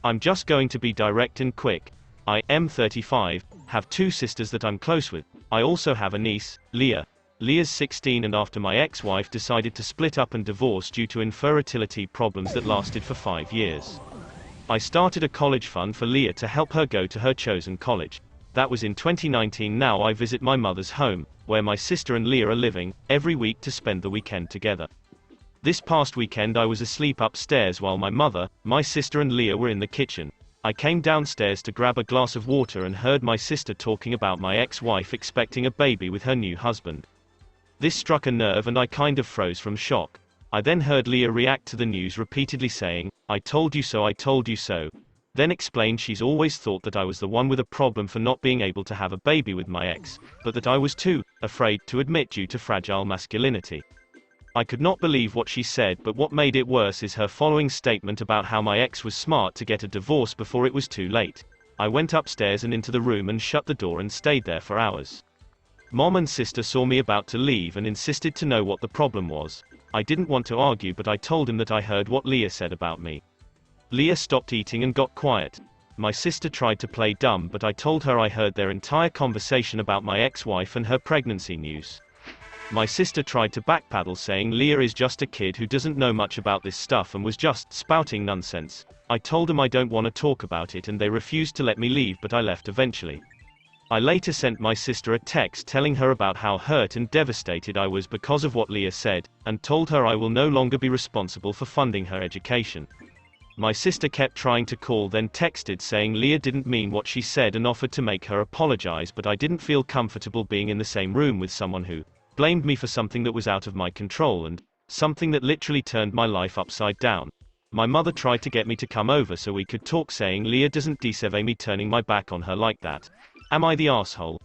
I'm just going to be direct and quick. I am 35, have 2 sisters that I'm close with. I also have a niece, Leah. Leah's 16 and after my ex-wife decided to split up and divorce due to infertility problems that lasted for 5 years. I started a college fund for Leah to help her go to her chosen college. That was in 2019. Now I visit my mother's home, where my sister and Leah are living, every week to spend the weekend together. This past weekend I was asleep upstairs while my mother, my sister and Leah were in the kitchen. I came downstairs to grab a glass of water and heard my sister talking about my ex-wife expecting a baby with her new husband. This struck a nerve and I kind of froze from shock. I then heard Leah react to the news repeatedly saying, "I told you so, I told you so." Then explained she's always thought that I was the one with a problem for not being able to have a baby with my ex, but that I was too afraid to admit due to fragile masculinity. I could not believe what she said, but what made it worse is her following statement about how my ex was smart to get a divorce before it was too late. I went upstairs and into the room and shut the door and stayed there for hours. Mom and sister saw me about to leave and insisted to know what the problem was. I didn't want to argue, but I told him that I heard what Leah said about me. Leah stopped eating and got quiet. My sister tried to play dumb, but I told her I heard their entire conversation about my ex-wife and her pregnancy news. My sister tried to backpedal, saying Leah is just a kid who doesn't know much about this stuff and was just spouting nonsense. I told them I don't want to talk about it and they refused to let me leave, but I left eventually. I later sent my sister a text telling her about how hurt and devastated I was because of what Leah said, and told her I will no longer be responsible for funding her education. My sister kept trying to call, then texted saying Leah didn't mean what she said and offered to make her apologize, but I didn't feel comfortable being in the same room with someone who blamed me for something that was out of my control and something that literally turned my life upside down. My mother tried to get me to come over so we could talk, saying Leah doesn't deserve me turning my back on her like that. Am I the asshole?